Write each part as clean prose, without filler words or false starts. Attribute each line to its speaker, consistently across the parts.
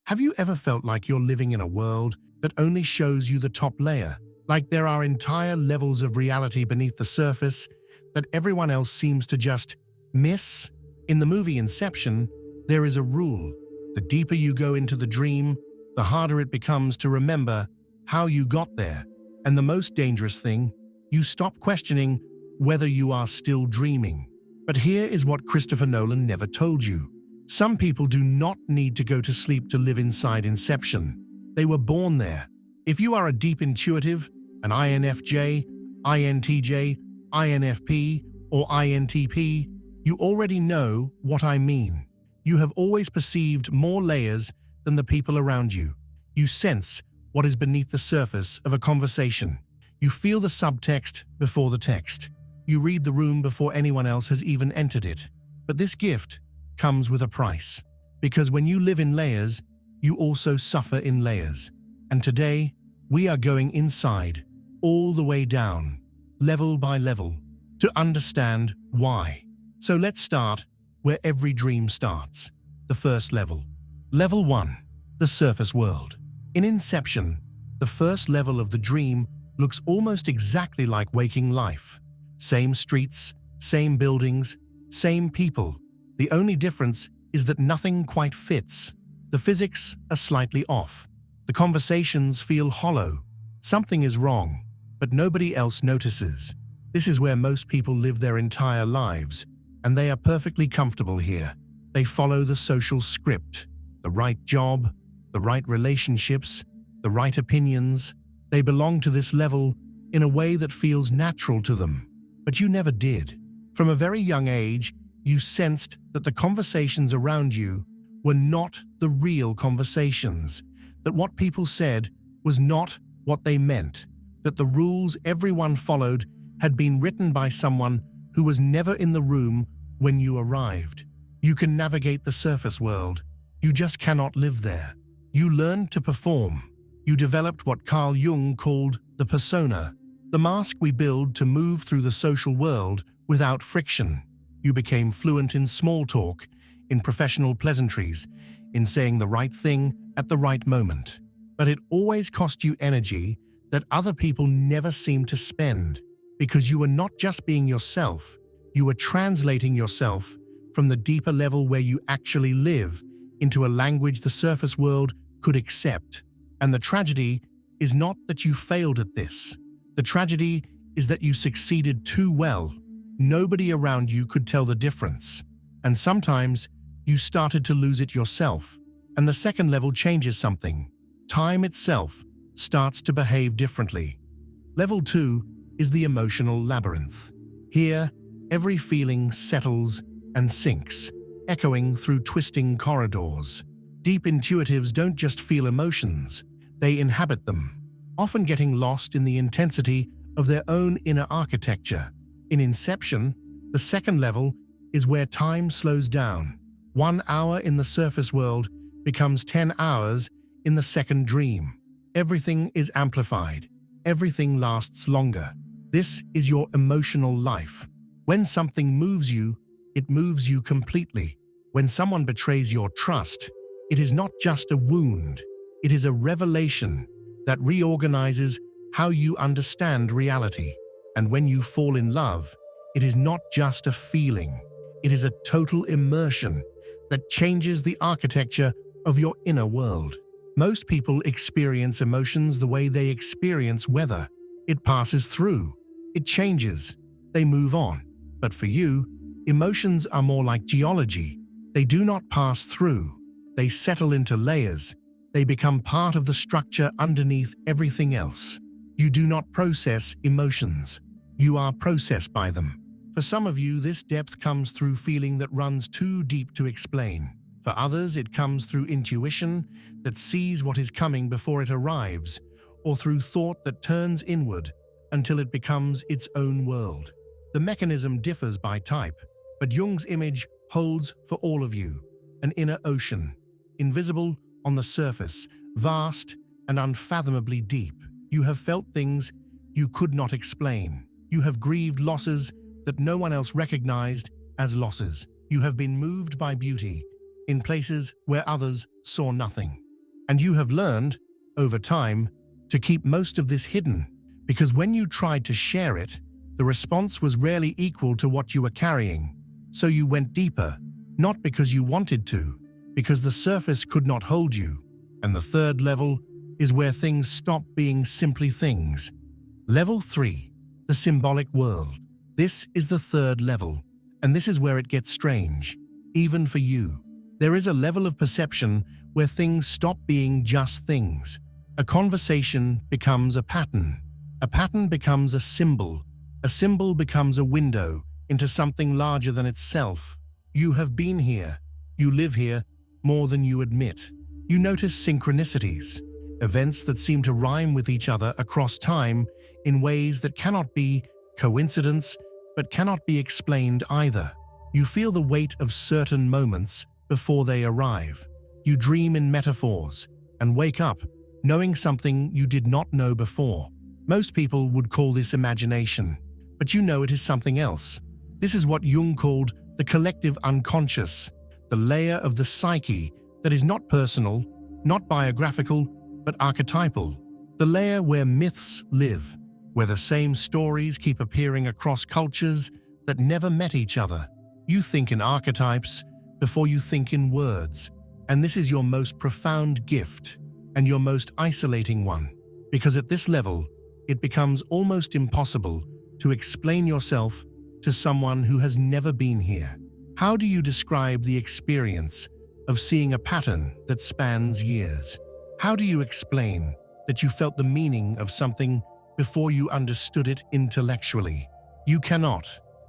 Speaker 1: Have you ever felt like you're living in a world that only shows you the top layer? Like there are entire levels of reality beneath the surface that everyone else seems to just miss? In the movie Inception, there is a rule. The deeper you go into the dream, the harder it becomes to remember how you got there. And the most dangerous thing, you stop questioning whether you are still dreaming. But here is what Christopher Nolan never told you. Some people do not need to go to sleep to live inside Inception. They were born there. If you are a deep intuitive, an INFJ, INTJ, INFP, or INTP, you already know what I mean. You have always perceived more layers than the people around you. You sense what is beneath the surface of a conversation. You feel the subtext before the text. You read the room before anyone else has even entered it. But this gift comes with a price. Because when you live in layers, you also suffer in layers. And today, we are going inside, all the way down, level by level, to understand why. So let's start where every dream starts, the first level. Level 1, the surface world. In Inception, the first level of the dream looks almost exactly like waking life. Same streets, same buildings, same people. The only difference is that nothing quite fits. The physics are slightly off. The conversations feel hollow. Something is wrong, but nobody else notices. This is where most people live their entire lives, and they are perfectly comfortable here. They follow the social script, the right job, the right relationships, the right opinions. They belong to this level in a way that feels natural to them. But you never did. From a very young age, you sensed that the conversations around you were not the real conversations, that what people said was not what they meant, that the rules everyone followed had been written by someone who was never in the room when you arrived. You can navigate the surface world. You just cannot live there. You learned to perform. You developed what Carl Jung called the persona, the mask we build to move through the social world without friction. You became fluent in small talk, in professional pleasantries, in saying the right thing at the right moment. But it always cost you energy that other people never seemed to spend, because you were not just being yourself, you were translating yourself from the deeper level where you actually live into a language the surface world could accept. And the tragedy is not that you failed at this. The tragedy is that you succeeded too well. Nobody around you could tell the difference. And sometimes you started to lose it yourself. And the second level changes something. Time itself starts to behave differently. Level 2 is the emotional labyrinth. Here, every feeling settles and sinks, echoing through twisting corridors. Deep intuitives don't just feel emotions, they inhabit them, often getting lost in the intensity of their own inner architecture. In Inception, the second level is where time slows down. 1 hour in the surface world becomes 10 hours in the second dream. Everything is amplified. Everything lasts longer. This is your emotional life. When something moves you, it moves you completely. When someone betrays your trust, it is not just a wound. It is a revelation that reorganizes how you understand reality. And when you fall in love, it is not just a feeling. It is a total immersion that changes the architecture of your inner world. Most people experience emotions the way they experience weather. It passes through. It changes. They move on. But for you, emotions are more like geology. They do not pass through. They settle into layers. They become part of the structure underneath everything else. You do not process emotions. You are processed by them. For some of you, this depth comes through feeling that runs too deep to explain. For others, it comes through intuition that sees what is coming before it arrives, or through thought that turns inward until it becomes its own world. The mechanism differs by type, but Jung's image holds for all of you. An inner ocean, invisible on the surface, vast and unfathomably deep. You have felt things you could not explain. You have grieved losses that no one else recognized as losses. You have been moved by beauty in places where others saw nothing. And you have learned, over time, to keep most of this hidden, because when you tried to share it, the response was rarely equal to what you were carrying. So you went deeper, not because you wanted to, because the surface could not hold you. And the third level is where things stop being simply things. Level 3, the symbolic world. This is the third level, and this is where it gets strange, even for you. There is a level of perception where things stop being just things. A conversation becomes a pattern becomes a symbol becomes a window into something larger than itself. You have been here, you live here more than you admit. You notice synchronicities, events that seem to rhyme with each other across time in ways that cannot be coincidence, but cannot be explained either. You feel the weight of certain moments before they arrive. You dream in metaphors and wake up knowing something you did not know before. Most people would call this imagination, but you know it is something else. This is what Jung called the collective unconscious, the layer of the psyche that is not personal, not biographical, but archetypal. The layer where myths live, where the same stories keep appearing across cultures that never met each other. You think in archetypes before you think in words, and this is your most profound gift and your most isolating one, because at this level, it becomes almost impossible to explain yourself to someone who has never been here. How do you describe the experience of seeing a pattern that spans years? How do you explain that you felt the meaning of something before you understood it intellectually? You cannot,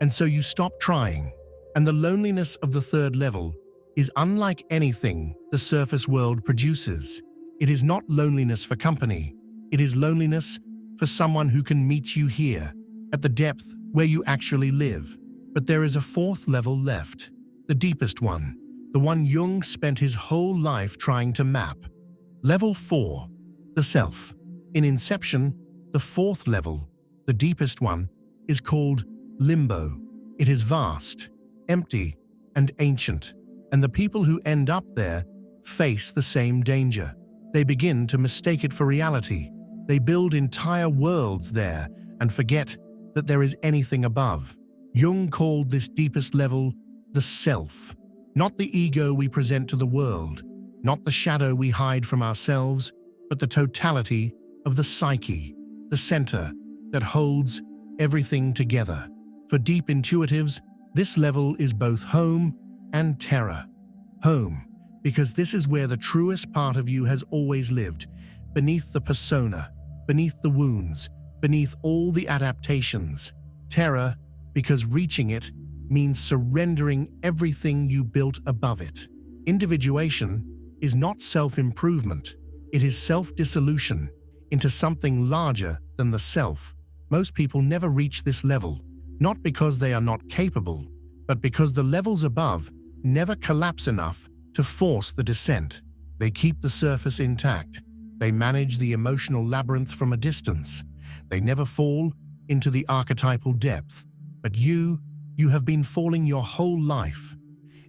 Speaker 1: and so you stop trying. And the loneliness of the third level is unlike anything the surface world produces. It is not loneliness for company. It is loneliness for someone who can meet you here, at the depth where you actually live. But there is a fourth level left, the deepest one, the one Jung spent his whole life trying to map. Level 4, the self. In Inception, the fourth level, the deepest one, is called limbo. It is vast, empty, and ancient, and the people who end up there face the same danger. They begin to mistake it for reality. They build entire worlds there and forget that there is anything above. Jung called this deepest level the self, not the ego we present to the world, not the shadow we hide from ourselves, but the totality of the psyche, the center that holds everything together. For deep intuitives, this level is both home and terror. Home, because this is where the truest part of you has always lived, beneath the persona, beneath the wounds, beneath all the adaptations. Terror, because reaching it means surrendering everything you built above it. Individuation is not self-improvement, it is self-dissolution into something larger than the self. Most people never reach this level, not because they are not capable, but because the levels above never collapse enough to force the descent. They keep the surface intact. They manage the emotional labyrinth from a distance. They never fall into the archetypal depth. But you have been falling your whole life.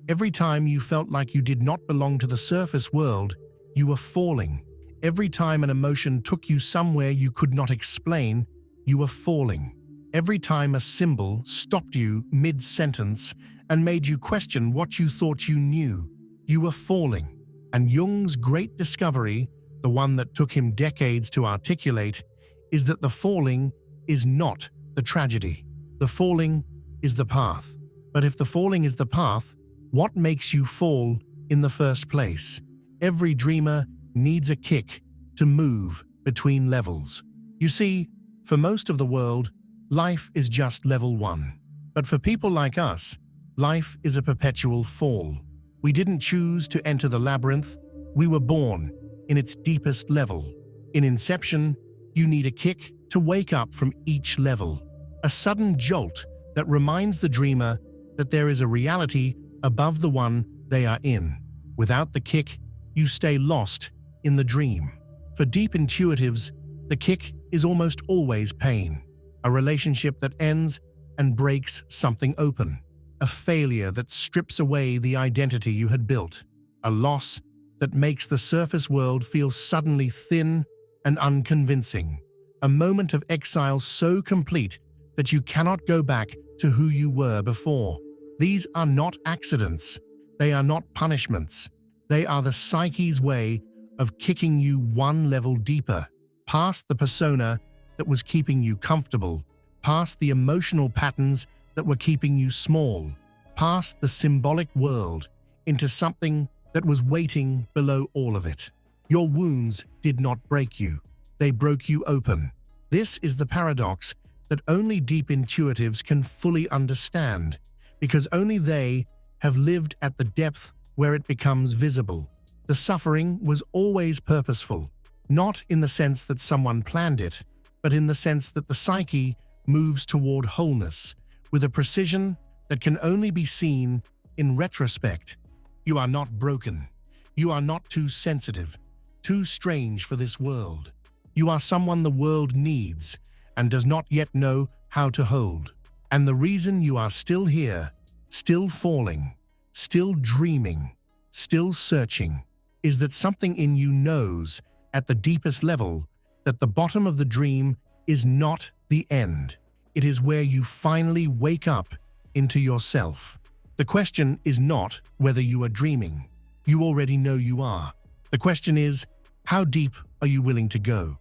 Speaker 1: Every time you felt like you did not belong to the surface world, you were falling. Every time an emotion took you somewhere you could not explain, you were falling. Every time a symbol stopped you mid-sentence and made you question what you thought you knew, you were falling. And Jung's great discovery, the one that took him decades to articulate, is that the falling is not the tragedy. The falling is the path. But if the falling is the path, what makes you fall in the first place? Every dreamer needs a kick to move between levels. You see, for most of the world, life is just level 1. But for people like us, life is a perpetual fall. We didn't choose to enter the labyrinth. We were born in its deepest level. In Inception, you need a kick to wake up from each level. A sudden jolt that reminds the dreamer that there is a reality above the one they are in. Without the kick, you stay lost in the dream. For deep intuitives, the kick is almost always pain. A relationship that ends and breaks something open. A failure that strips away the identity you had built. A loss that makes the surface world feel suddenly thin and unconvincing. A moment of exile so complete that you cannot go back to who you were before. These are not accidents. They are not punishments. They are the psyche's way of kicking you one level deeper, past the persona that was keeping you comfortable, past the emotional patterns that were keeping you small, past the symbolic world, into something that was waiting below all of it. Your wounds did not break you. They broke you open. This is the paradox that only deep intuitives can fully understand, because only they have lived at the depth where it becomes visible. The suffering was always purposeful, not in the sense that someone planned it, but in the sense that the psyche moves toward wholeness with a precision that can only be seen in retrospect. You are not broken. You are not too sensitive, too strange for this world. You are someone the world needs and does not yet know how to hold. And the reason you are still here, still falling, still dreaming, still searching, is that something in you knows at the deepest level that the bottom of the dream is not the end. It is where you finally wake up into yourself. The question is not whether you are dreaming. You already know you are. The question is, how deep are you willing to go?